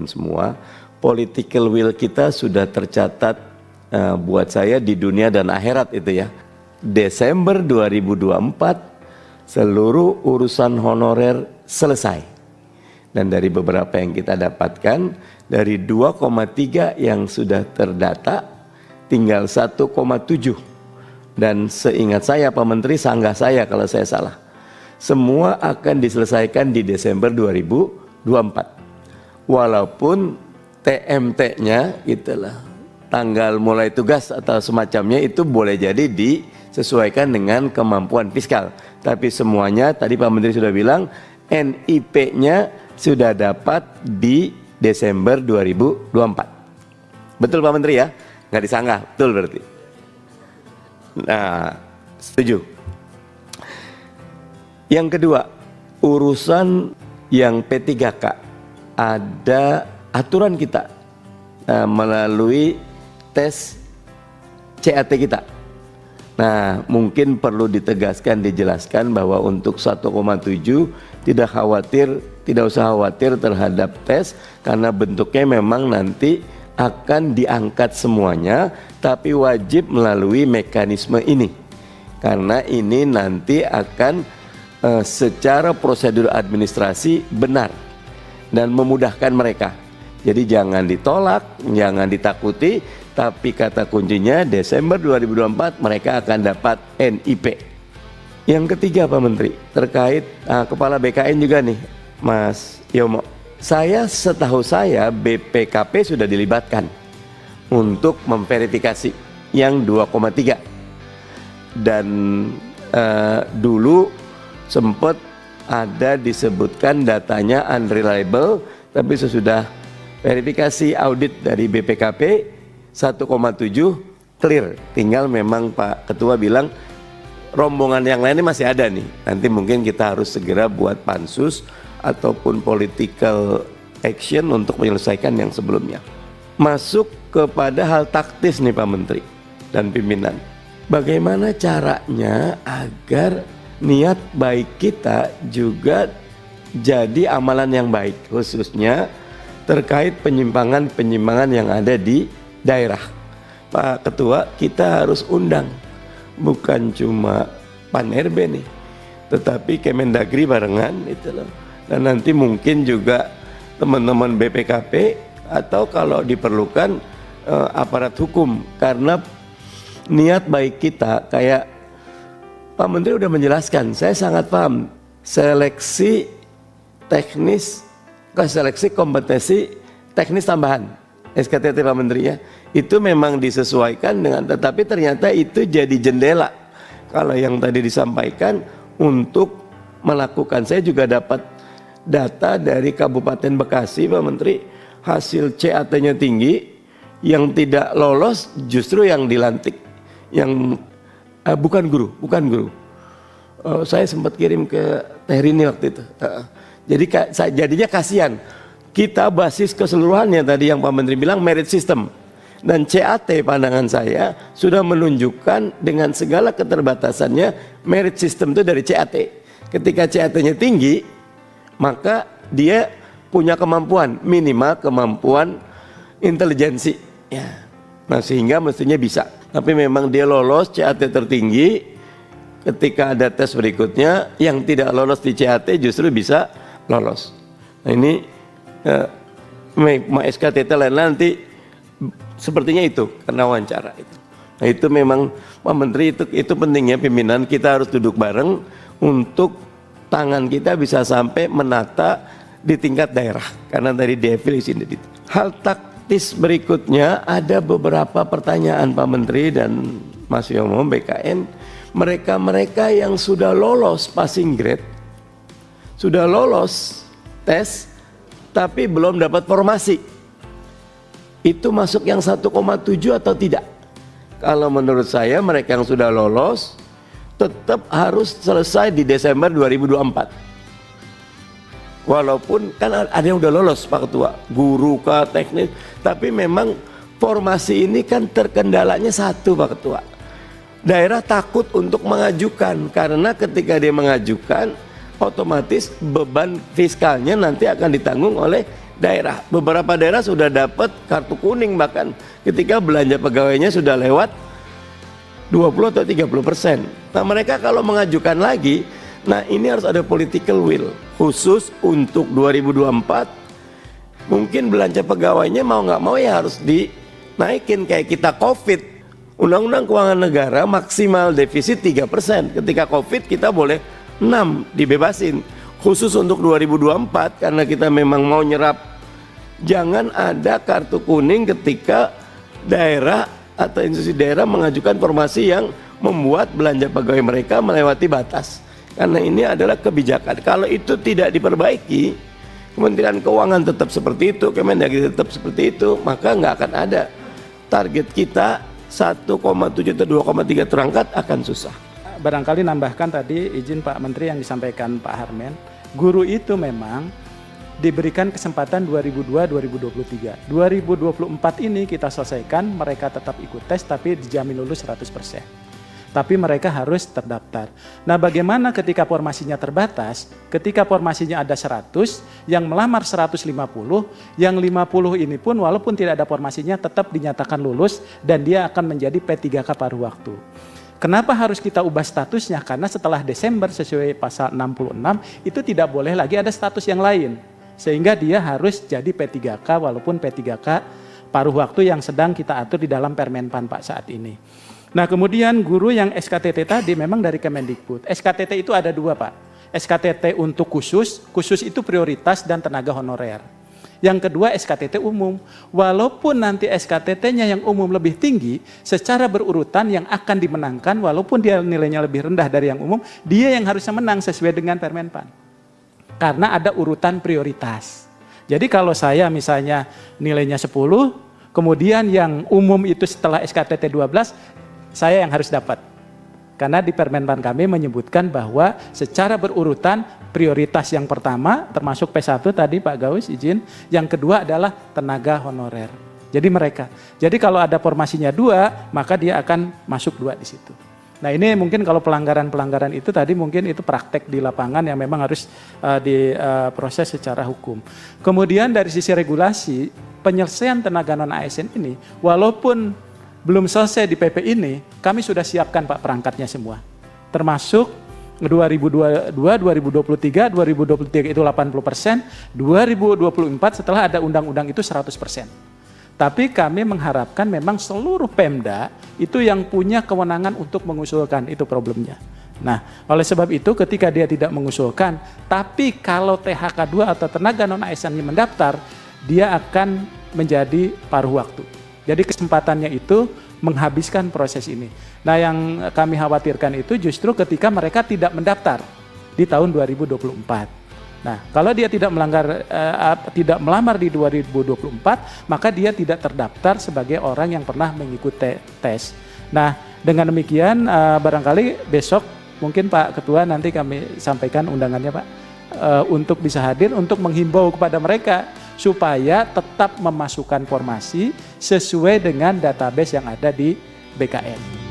teman-teman semua, political will kita sudah tercatat buat saya di dunia dan akhirat itu ya. Desember 2024 seluruh urusan honorer selesai. Dan dari beberapa yang kita dapatkan, dari 2,3 yang sudah terdata, tinggal 1,7. Dan seingat saya Pak Menteri, sanggah saya kalau saya salah, semua akan diselesaikan di Desember 2024. Walaupun TMT-nya itulah, tanggal mulai tugas atau semacamnya itu boleh jadi disesuaikan dengan kemampuan fiskal. Tapi semuanya tadi Pak Menteri sudah bilang, NIP-nya sudah dapat di Desember 2024. Betul Pak Menteri ya? Nggak disanggah, betul berarti. Nah, setuju. Yang kedua, urusan yang P3K, ada aturan kita melalui tes CAT kita. Nah, mungkin perlu ditegaskan, dijelaskan bahwa untuk 1,7 tidak usah khawatir terhadap tes, karena bentuknya memang nanti akan diangkat semuanya, tapi wajib melalui mekanisme ini. Karena ini nanti akan secara prosedur administrasi benar dan memudahkan mereka. Jadi jangan ditolak, jangan ditakuti, tapi kata kuncinya Desember 2024 mereka akan dapat NIP. Yang ketiga Pak Menteri, terkait Kepala BKN juga nih Mas Yomo. Setahu saya BPKP sudah dilibatkan untuk memverifikasi yang 2,3. Dan dulu sempat ada disebutkan datanya unreliable, tapi sesudah verifikasi audit dari BPKP 1,7 clear. Tinggal memang Pak Ketua bilang rombongan yang lainnya masih ada nih. Nanti mungkin kita harus segera buat pansus ataupun political action untuk menyelesaikan yang sebelumnya. Masuk kepada hal taktis nih Pak Menteri dan pimpinan. Bagaimana caranya agar niat baik kita juga jadi amalan yang baik, khususnya terkait penyimpangan-penyimpangan yang ada di daerah. Pak Ketua, kita harus undang bukan cuma Pan-RB nih, tetapi Kemendagri barengan itu loh. Dan nanti mungkin juga teman-teman BPKP atau kalau diperlukan aparat hukum, karena niat baik kita kayak Pak Menteri udah menjelaskan, saya sangat paham seleksi teknis, seleksi kompetensi teknis tambahan SKTT Pak Menteri ya, itu memang disesuaikan dengan, tetapi ternyata itu jadi jendela kalau yang tadi disampaikan untuk melakukan. Saya juga dapat data dari Kabupaten Bekasi Pak Menteri, hasil CAT-nya tinggi, yang tidak lolos justru yang dilantik, yang bukan guru. Saya sempat kirim ke Teh Rini waktu itu. Jadi jadinya kasihan. Kita basis keseluruhannya tadi yang Pak Menteri bilang merit system. Dan CAT pandangan saya sudah menunjukkan dengan segala keterbatasannya merit system itu dari CAT. Ketika CAT-nya tinggi, maka dia punya kemampuan, minimal kemampuan intelijensi. Ya. Nah sehingga mestinya bisa. Tapi memang dia lolos CAT tertinggi, ketika ada tes berikutnya yang tidak lolos di CAT justru bisa lolos. Nah ini SKTT lain nanti sepertinya itu karena wawancara itu. Nah itu memang Pak Menteri, itu pentingnya pimpinan kita harus duduk bareng untuk tangan kita bisa sampai menata di tingkat daerah, karena dari definisi ini. Hal taktis berikutnya, ada beberapa pertanyaan Pak Menteri dan Mas Yomo BKN, mereka yang sudah lolos passing grade, sudah lolos tes tapi belum dapat formasi, itu masuk yang 1,7 atau tidak? Kalau menurut saya mereka yang sudah lolos tetap harus selesai di Desember 2024. Walaupun kan ada yang udah lolos Pak Ketua, guru kah, teknis, tapi memang formasi ini kan terkendalanya satu Pak Ketua. Daerah takut untuk mengajukan, karena ketika dia mengajukan otomatis beban fiskalnya nanti akan ditanggung oleh daerah. Beberapa daerah sudah dapat kartu kuning bahkan ketika belanja pegawainya sudah lewat 20 atau 30%. Nah mereka kalau mengajukan lagi, nah ini harus ada political will khusus untuk 2024. Mungkin belanja pegawainya mau nggak mau ya harus dinaikin kayak kita COVID. Undang-undang Keuangan Negara maksimal defisit 3%. Ketika COVID kita boleh 6 dibebasin. Khusus untuk 2024 karena kita memang mau nyerap. Jangan ada kartu kuning ketika daerah atau institusi daerah mengajukan formasi yang membuat belanja pegawai mereka melewati batas. Karena ini adalah kebijakan. Kalau itu tidak diperbaiki, Kementerian Keuangan tetap seperti itu, Kemendagri tetap seperti itu, maka nggak akan ada. Target kita 1,7 atau 2,3 terangkat akan susah. Barangkali nambahkan tadi izin Pak Menteri yang disampaikan Pak Harmen, guru itu memang diberikan kesempatan 2002-2023. 2024 ini kita selesaikan, mereka tetap ikut tes tapi dijamin lulus 100%. Tapi mereka harus terdaftar. Nah bagaimana ketika formasinya terbatas, ketika formasinya ada 100, yang melamar 150, yang 50 ini pun walaupun tidak ada formasinya tetap dinyatakan lulus dan dia akan menjadi P3K paruh waktu. Kenapa harus kita ubah statusnya? Karena setelah Desember sesuai pasal 66 itu tidak boleh lagi ada status yang lain. Sehingga dia harus jadi P3K walaupun P3K paruh waktu yang sedang kita atur di dalam Permenpan Pak saat ini. Nah kemudian guru yang SKTT tadi memang dari Kemendikbud. SKTT itu ada 2 Pak. SKTT untuk khusus itu prioritas dan tenaga honorer. Yang kedua SKTT umum. Walaupun nanti SKTT-nya yang umum lebih tinggi, secara berurutan yang akan dimenangkan walaupun dia nilainya lebih rendah dari yang umum, dia yang harusnya menang sesuai dengan Permenpan. Karena ada urutan prioritas. Jadi kalau saya misalnya nilainya 10, kemudian yang umum itu setelah SKTT 12, saya yang harus dapat. Karena di Permenpan kami menyebutkan bahwa secara berurutan prioritas yang pertama termasuk P1 tadi Pak Gawus izin, yang kedua adalah tenaga honorer. Jadi mereka. Jadi kalau ada formasinya 2, maka dia akan masuk 2 di situ. Nah ini mungkin kalau pelanggaran-pelanggaran itu tadi mungkin itu praktek di lapangan yang memang harus diproses secara hukum. Kemudian dari sisi regulasi, penyelesaian tenaga non-ASN ini walaupun belum selesai di PP ini, kami sudah siapkan Pak perangkatnya semua. Termasuk 2022, 2023, 2023 itu 80%, 2024 setelah ada undang-undang itu 100%. Tapi kami mengharapkan memang seluruh Pemda itu yang punya kewenangan untuk mengusulkan, itu problemnya. Nah, oleh sebab itu ketika dia tidak mengusulkan, tapi kalau THK2 atau tenaga non-ASN mendaftar, dia akan menjadi paruh waktu. Jadi kesempatannya itu menghabiskan proses ini. Nah yang kami khawatirkan itu justru ketika mereka tidak mendaftar di tahun 2024. Nah kalau dia tidak melamar di 2024, maka dia tidak terdaftar sebagai orang yang pernah mengikuti tes. Nah dengan demikian barangkali besok mungkin Pak Ketua nanti kami sampaikan undangannya Pak. Untuk bisa hadir untuk menghimbau kepada mereka supaya tetap memasukkan formasi sesuai dengan database yang ada di BKN.